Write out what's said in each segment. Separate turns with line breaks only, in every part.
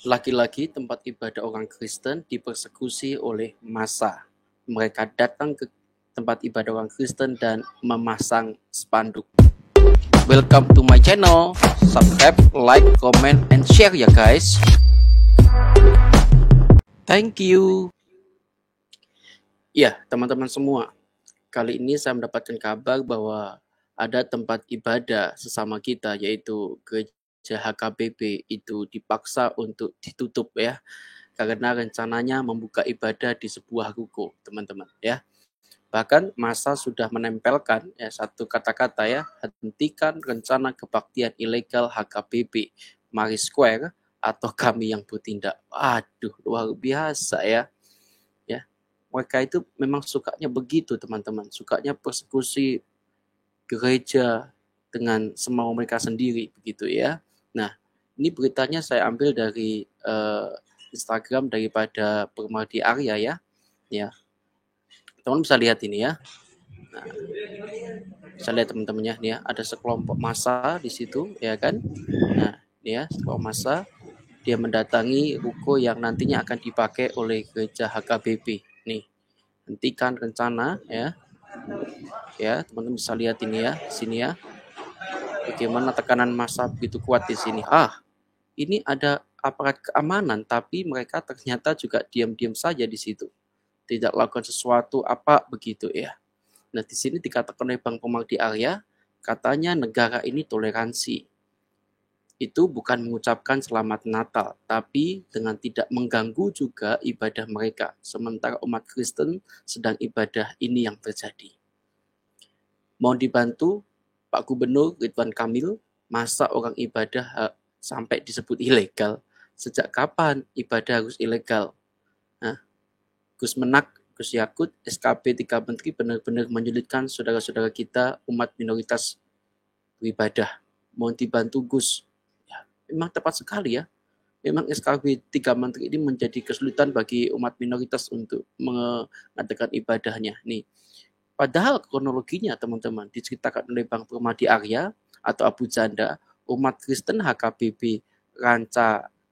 Laki-laki tempat ibadah orang Kristen dipersekusi oleh massa. Mereka datang ke tempat ibadah orang Kristen dan memasang spanduk. Welcome to my channel. Subscribe, like, comment, and share ya guys. Thank you. Ya, teman-teman semua. Kali ini saya mendapatkan kabar bahwa ada tempat ibadah sesama kita, yaitu gereja HKBP itu dipaksa untuk ditutup ya, karena rencananya membuka ibadah di sebuah ruko, teman-teman ya. Bahkan massa sudah menempelkan ya satu kata-kata ya, hentikan rencana kebaktian ilegal HKBP, Mari Square atau kami yang bertindak. Aduh, luar biasa ya. Ya, mereka itu memang sukanya begitu, teman-teman. Sukanya persekusi gereja dengan semau mereka sendiri begitu ya. Nah, ini beritanya saya ambil dari Instagram daripada Permadi Arya ya. Ya. Teman bisa lihat ini ya. Nah, bisa lihat teman-temannya nih ya, ada sekelompok massa di situ ya kan. Nah, ini ya, sekelompok massa dia mendatangi ruko yang nantinya akan dipakai oleh gereja HKBP. Nih, hentikan rencana ya. Ya, teman-teman bisa lihat ini ya, sini ya. Bagaimana tekanan massa begitu kuat di sini. Ini ada aparat keamanan, tapi mereka ternyata juga diam-diam saja di situ. Tidak lakukan sesuatu apa begitu ya. Nah, di sini dikatakan oleh Bang Pemardi Arya, katanya negara ini toleransi. Itu bukan mengucapkan selamat Natal, tapi dengan tidak mengganggu juga ibadah mereka. Sementara umat Kristen sedang ibadah ini yang terjadi. Mohon dibantu Pak Gubernur Ridwan Kamil, masa orang ibadah sampai disebut ilegal? Sejak kapan ibadah harus ilegal? Nah, Gus Menak, Gus Yakut, SKP 3 Menteri benar-benar menyulitkan saudara-saudara kita umat minoritas beribadah. Mohon dibantu Gus. Ya, memang tepat sekali ya. Memang SKP 3 Menteri ini menjadi kesulitan bagi umat minoritas untuk mengadakan ibadahnya. Nih, padahal kronologinya teman-teman diceritakan oleh Bang Permadi Arya atau Abu Janda, umat Kristen HKBP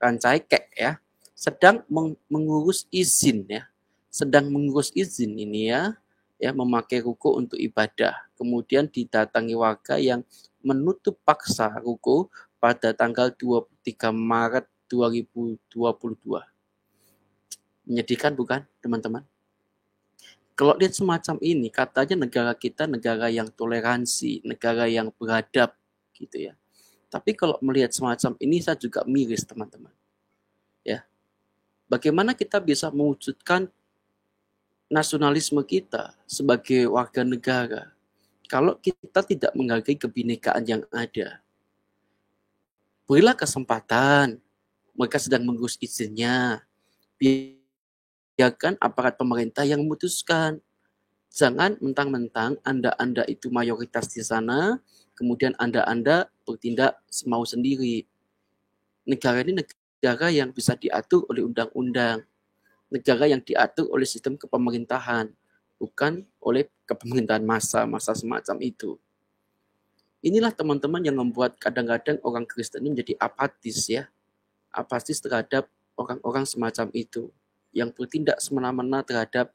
Rancaikek ya sedang mengurus izin ya, sedang mengurus izin ini ya, memakai ruko untuk ibadah. Kemudian didatangi warga yang menutup paksa ruko pada tanggal 23 Maret 2022. Menyedihkan bukan, teman-teman? Kalau lihat semacam ini, katanya negara kita negara yang toleransi, negara yang beradab gitu ya. Tapi kalau melihat semacam ini saya juga miris, teman-teman. Ya. Bagaimana kita bisa mewujudkan nasionalisme kita sebagai warga negara kalau kita tidak menghargai kebinekaan yang ada? Berilah kesempatan, mereka sedang mengurus izinnya. Biarkan aparat pemerintah yang memutuskan. Jangan mentang-mentang Anda itu mayoritas di sana, kemudian Anda bertindak semau sendiri. Negara ini negara yang bisa diatur oleh undang-undang. Negara yang diatur oleh sistem kepemerintahan, bukan oleh kepemerintahan massa semacam itu. Inilah teman-teman yang membuat kadang-kadang orang Kristen ini menjadi apatis ya. Apatis terhadap orang-orang semacam itu yang bertindak semena-mena terhadap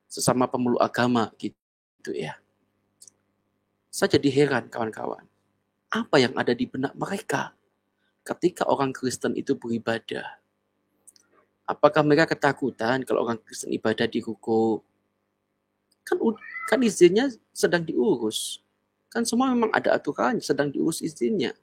sesama pemeluk agama gitu ya. Saya jadi heran kawan-kawan. Apa yang ada di benak mereka ketika orang Kristen itu beribadah? Apakah mereka ketakutan kalau orang Kristen ibadah di ruko? Kan izinnya sedang diurus. Kan semua memang ada aturannya, sedang diurus izinnya.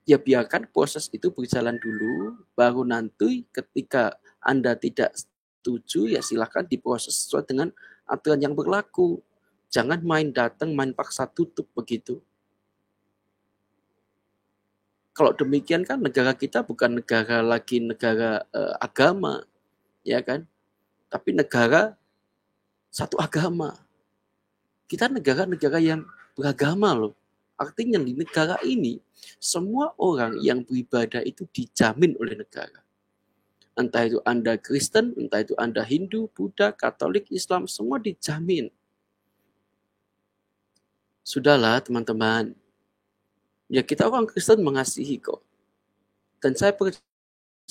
Ya biarkan proses itu berjalan dulu, baru nanti ketika Anda tidak setuju, ya silakan diproses sesuai dengan aturan yang berlaku. Jangan main datang, main paksa tutup begitu. Kalau demikian kan negara kita bukan negara lagi negara agama, ya kan? Tapi negara satu agama. Kita negara-negara yang beragama loh. Artinya di negara ini semua orang yang beribadah itu dijamin oleh negara. Entah itu Anda Kristen, entah itu Anda Hindu, Buddha, Katolik, Islam, semua dijamin. Sudahlah teman-teman. Ya kita orang Kristen mengasihi kok. Dan saya percaya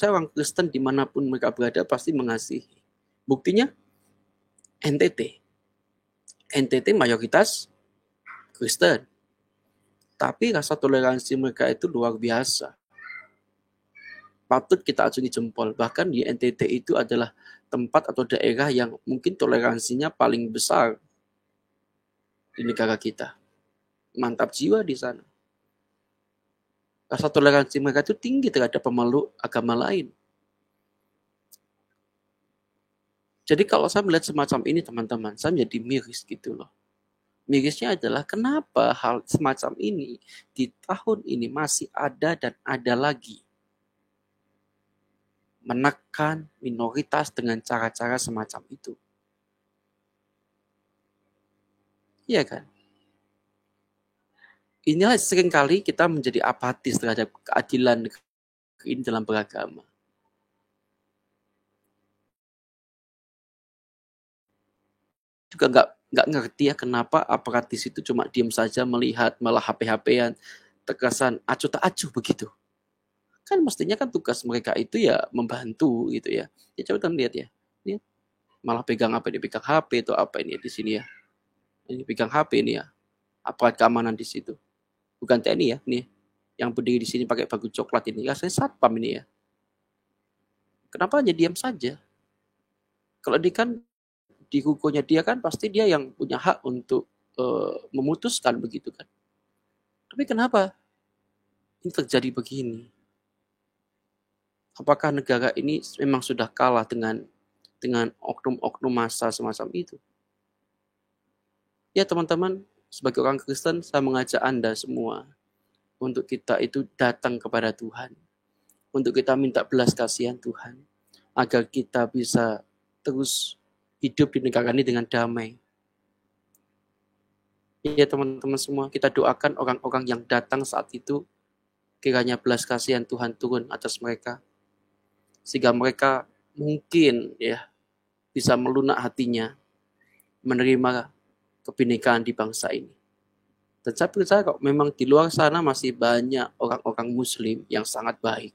orang Kristen dimanapun mereka berada pasti mengasihi. Buktinya NTT mayoritas Kristen. Tapi rasa toleransi mereka itu luar biasa. Patut kita acungi jempol. Bahkan di NTT itu adalah tempat atau daerah yang mungkin toleransinya paling besar di negara kita. Mantap jiwa di sana. Rasa toleransi mereka itu tinggi terhadap pemeluk agama lain. Jadi kalau saya melihat semacam ini teman-teman, saya menjadi miris gitu loh. Mirisnya adalah kenapa hal semacam ini di tahun ini masih ada dan ada lagi. Menekan minoritas dengan cara-cara semacam itu. Iya kan? Inilah seringkali kita menjadi apatis terhadap keadilan ini dalam beragama. Juga nggak ngerti ya kenapa aparat di situ cuma diam saja melihat, malah HP-HPan, terkesan acuh tak acuh begitu. Kan mestinya kan tugas mereka itu ya membantu gitu ya. Ya coba kita lihat ya. Lihat. Malah pegang apa ini? Pegang HP atau apa ini di sini ya. Ini pegang HP ini ya. Aparat keamanan di situ. Bukan TNI ya, nih. Yang berdiri di sini pakai baju coklat ini. Rasanya satpam ini ya. Kenapa hanya diam saja? Kalau dia kan di kukunya dia kan pasti dia yang punya hak untuk memutuskan begitu kan. Tapi kenapa ini terjadi begini? Apakah negara ini memang sudah kalah dengan oknum-oknum massa semacam itu? Ya teman-teman, sebagai orang Kristen, saya mengajak Anda semua untuk kita itu datang kepada Tuhan. Untuk kita minta belas kasihan Tuhan. Agar kita bisa terus hidup di negara ini dengan damai. Ya teman-teman semua, kita doakan orang-orang yang datang saat itu, kiranya belas kasihan Tuhan turun atas mereka. Sehingga mereka mungkin ya bisa melunak hatinya menerima kebinekaan di bangsa ini. Dan saya percaya kok memang di luar sana masih banyak orang-orang muslim yang sangat baik.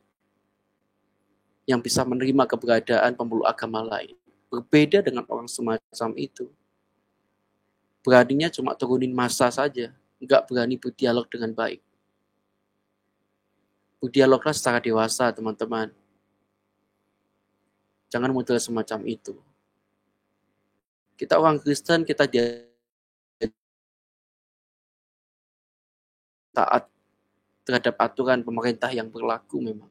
Yang bisa menerima keberadaan pemeluk agama lain. Berbeda dengan orang semacam itu. Beraninya cuma turunin massa saja. Enggak berani berdialog dengan baik. Berdialoglah secara dewasa teman-teman. Jangan model semacam itu. Kita orang Kristen, kita taat terhadap aturan pemerintah yang berlaku memang.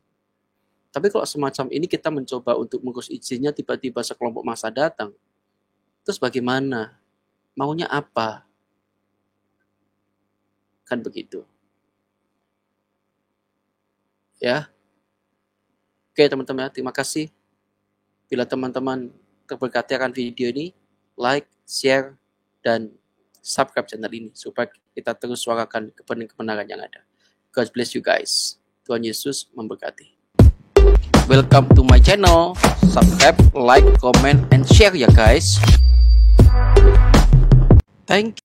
Tapi kalau semacam ini kita mencoba untuk mengurus izinnya, tiba-tiba sekelompok massa datang. Terus bagaimana? Maunya apa? Kan begitu. Ya. Oke teman-teman, terima kasih. Bila teman-teman terberkati akan video ini, like, share, dan subscribe channel ini supaya kita terus suarakan kebenaran yang ada. God bless you guys. Tuhan Yesus memberkati. Welcome to my channel. Subscribe, like, comment, and share ya guys. Thank you.